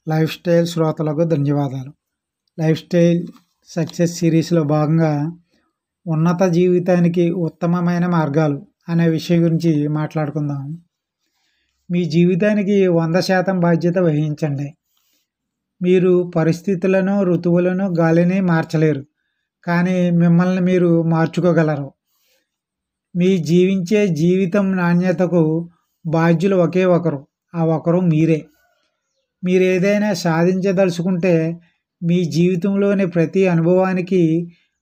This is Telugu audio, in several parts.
లైఫ్ స్టైల్ శ్రోతలకు ధన్యవాదాలు. లైఫ్ స్టైల్ సక్సెస్ సిరీస్‌లో భాగంగా ఉన్నత జీవితానికి ఉత్తమమైన మార్గాలు అనే విషయం గురించి మాట్లాడుకుందాం. మీ జీవితానికి 100% బాధ్యత వహించండి. మీరు పరిస్థితులను, ఋతువులను, గాలిని మార్చలేరు. కానీ మిమ్మల్ని మీరు మార్చుకోగలరు. మీ జీవించే జీవితం నాణ్యతకు బాధ్యులు ఒకే ఒకరు. ఆ ఒకరు మీరే. మీరేదైనా సాధించదలుచుకుంటే మీ జీవితంలోని ప్రతి అనుభవానికి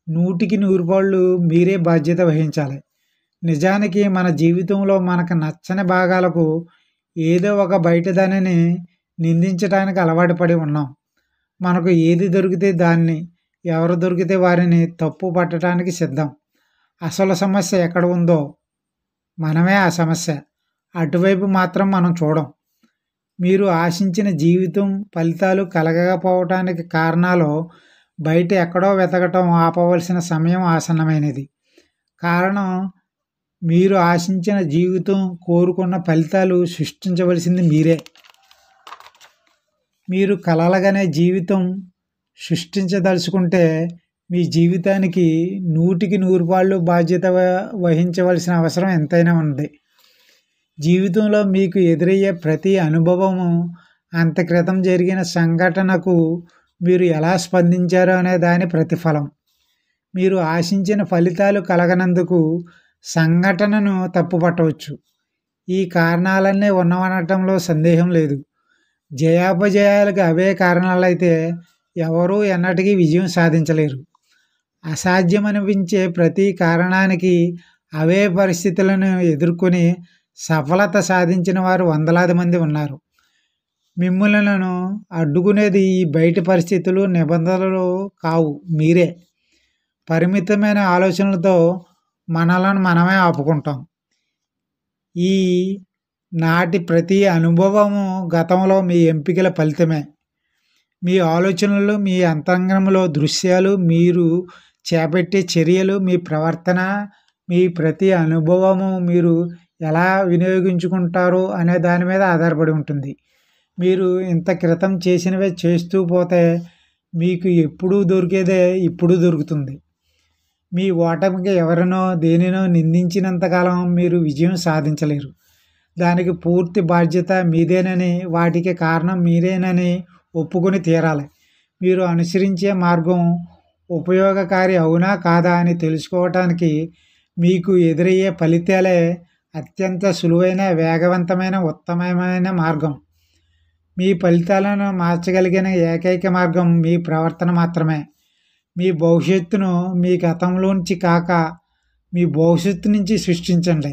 100కి 100 పాళ్ళు మీరే బాధ్యత వహించాలి. నిజానికి మన జీవితంలో మనకు నచ్చని భాగాలకు ఏదో ఒక బయట దానిని నిందించడానికి అలవాటు పడి ఉన్నాం. మనకు ఏది దొరికితే దాన్ని, ఎవరు దొరికితే వారిని తప్పు పట్టడానికి సిద్ధం. అసలు సమస్య ఎక్కడ ఉందో మనమే ఆ సమస్య. అటువైపు మాత్రం మనం చూడం. మీరు ఆశించిన జీవితం ఫలితాలు కలగకపోవటానికి కారణాలు బయట ఎక్కడో వెతకటం ఆపవలసిన సమయం ఆసన్నమైనది. కారణం, మీరు ఆశించిన జీవితం, కోరుకున్న ఫలితాలు సృష్టించవలసింది మీరే. మీరు కలలుగనే జీవితం సృష్టించదలుచుకుంటే మీ జీవితానికి 100కి 100 పాళ్ళు బాధ్యత వహించవలసిన అవసరం ఎంతైనా ఉంది. జీవితంలో మీకు ఎదురయ్యే ప్రతి అనుభవము అంత క్రితం జరిగిన సంఘటనకు మీరు ఎలా స్పందించారో అనే దాని ప్రతిఫలం. మీరు ఆశించిన ఫలితాలు కలగనందుకు సంఘటనను తప్పుపట్టవచ్చు. ఈ కారణాలన్నీ ఉన్నవనటంలో సందేహం లేదు. జయాపజయాలకు అవే కారణాలైతే ఎవరూ ఎన్నటికీ విజయం సాధించలేరు. అసాధ్యమనిపించే ప్రతి కారణానికి అవే పరిస్థితులను ఎదుర్కొని సఫలత సాధించిన వారు వందలాది మంది ఉన్నారు. మిమ్ములను అడ్డుకునేది ఈ బయటి పరిస్థితులు, నిబంధనలు కావు, మీరే. పరిమితమైన ఆలోచనలతో మనలను మనమే ఆపుకుంటాం. ఈ నాటి ప్రతి అనుభవము గతంలో మీ ఎంపికల ఫలితమే. మీ ఆలోచనలు, మీ అంతరంగంలో దృశ్యాలు, మీరు చేపట్టే చర్యలు, మీ ప్రవర్తన, మీ ప్రతి అనుభవము మీరు ఎలా వినియోగించుకుంటారు అనే దాని మీద ఆధారపడి ఉంటుంది. మీరు ఇంత క్రితం చేసినవే చేస్తూ పోతే మీకు ఎప్పుడూ దొరికేదే ఇప్పుడు దొరుకుతుంది. మీ ఓటమికి ఎవరినో దేనినో నిందించినంతకాలం మీరు విజయం సాధించలేరు. దానికి పూర్తి బాధ్యత మీదేనని, వాటికి కారణం మీరేనని ఒప్పుకొని తీరాలి. మీరు అనుసరించే మార్గం ఉపయోగకారి అవునా కాదా అని తెలుసుకోవటానికి మీకు ఎదురయ్యే ఫలితాలే అత్యంత సులువైన, వేగవంతమైన, ఉత్తమమైన మార్గం. మీ ఫలితాలను మార్చగలిగిన ఏకైక మార్గం మీ ప్రవర్తన మాత్రమే. మీ భవిష్యత్తును మీ గతంలోంచి కాక మీ భవిష్యత్తు నుంచి సృష్టించండి.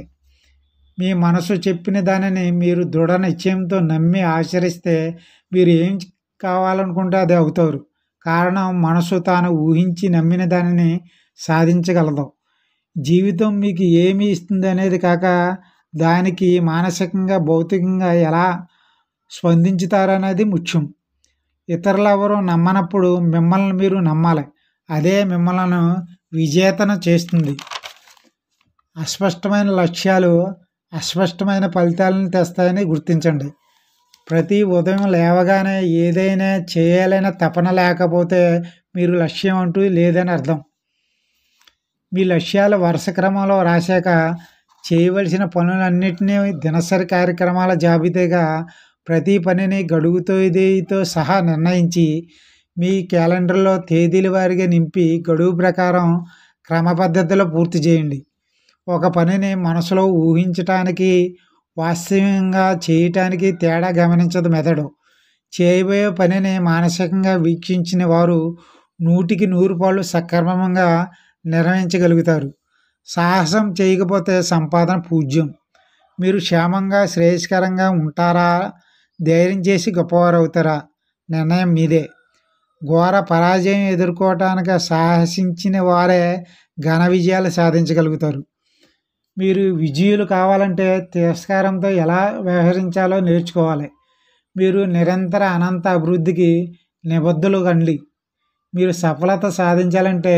మీ మనసు చెప్పిన దానిని మీరు దృఢ నిశ్చయంతో నమ్మి ఆచరిస్తే మీరు ఏం కావాలనుకుంటే అది అవుతారు. కారణం, మనసు తాను ఊహించి నమ్మిన దానిని సాధించగలదు. జీవితం మీకు ఏమి ఇస్తుంది అనేది కాక దానికి మానసికంగా, భౌతికంగా ఎలా స్పందించుతారనేది ముఖ్యం. ఇతరులెవరూ నమ్మనప్పుడు మిమ్మల్ని మీరు నమ్మాలి. అదే మిమ్మల్ని విజేతను చేస్తుంది. అస్పష్టమైన లక్ష్యాలు అస్పష్టమైన ఫలితాలను తెస్తాయని గుర్తించండి. ప్రతి ఉదయం లేవగానే ఏదైనా చేయాలనే తపన లేకపోతే మీరు లక్ష్యం అంటూ లేదని అర్థం. మీ లక్ష్యాలు వరుస క్రమంలో రాశాక చేయవలసిన పనులన్నింటినీ దినసరి కార్యక్రమాల జాబితాగా ప్రతి పనిని గడువు తేదీతో సహా నిర్ణయించి మీ క్యాలెండర్లో తేదీల వారీగా నింపి గడువు ప్రకారం క్రమపద్ధతిలో పూర్తి చేయండి. ఒక పనిని మనసులో ఊహించటానికి, వాస్తవంగా చేయటానికి తేడా గమనించదు మెదడు. చేయబోయే పనిని మానసికంగా వీక్షించిన వారు 100కి 100 పాళ్ళు సక్రమంగా నిర్వహించగలుగుతారు. సాహసం చేయకపోతే సంపాదన పూజ్యం. మీరు క్షేమంగా, శ్రేయస్కరంగా ఉంటారా, ధైర్యం చేసి గొప్పవారు అవుతారా, నిర్ణయం మీదే. ఘోర పరాజయం ఎదుర్కోవటానికి సాహసించిన వారే ఘన విజయాలు సాధించగలుగుతారు. మీరు విజయులు కావాలంటే తిరస్కారంతో ఎలా వ్యవహరించాలో నేర్చుకోవాలి. మీరు నిరంతర అనంత అభివృద్ధికి నిబద్ధులు కండి. మీరు సఫలత సాధించాలంటే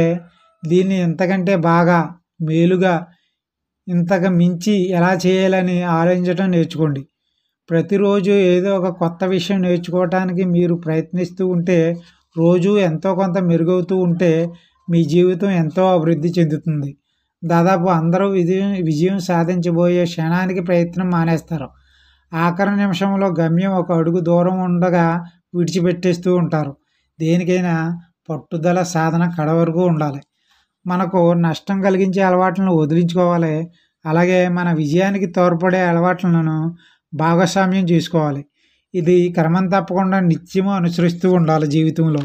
దీన్ని ఇంతకంటే బాగా, మేలుగా, ఇంతకు మించి ఎలా చేయాలని ఆలోచించడం నేర్చుకోండి. ప్రతిరోజు ఏదో ఒక కొత్త విషయం నేర్చుకోవటానికి మీరు ప్రయత్నిస్తూ ఉంటే రోజు ఎంతో కొంత మెరుగవుతూ ఉంటే మీ జీవితం ఎంతో అభివృద్ధి చెందుతుంది. దాదాపు అందరూ విజయం సాధించబోయే క్షణానికి ప్రయత్నం మానేస్తారు. ఆఖరి నిమిషంలో గమ్యం ఒక అడుగు దూరం ఉండగా విడిచిపెట్టేస్తూ ఉంటారు. దేనికైనా పట్టుదల, సాధన కడ వరకు ఉండాలి. మనకు నష్టం కలిగించే అలవాట్లను వదిలించుకోవాలి. అలాగే మన విజయానికి తోడ్పడే అలవాట్లను భాగస్వామ్యం చేసుకోవాలి. ఇది క్రమం తప్పకుండా నిత్యము అనుసరిస్తూ ఉండాలి జీవితంలో.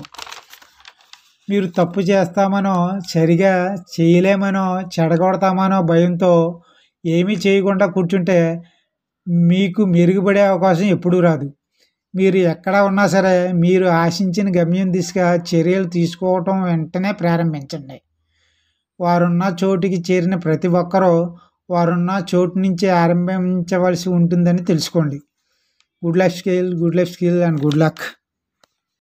మీరు తప్పు చేస్తామనో, సరిగా చేయలేమనో, చెడగొడతామనో భయంతో ఏమీ చేయకుండా కూర్చుంటే మీకు మెరుగుపడే అవకాశం ఎప్పుడూ రాదు. మీరు ఎక్కడ ఉన్నా సరే మీరు ఆశించిన గమ్యం దిశగా చర్యలు తీసుకోవటం వెంటనే ప్రారంభించండి. వారున్న చోటికి చేరిన ప్రతి ఒక్కరూ వారున్న చోటు నుంచి ఆరంభించవలసి ఉంటుందని తెలుసుకోండి. Good life skill and good luck.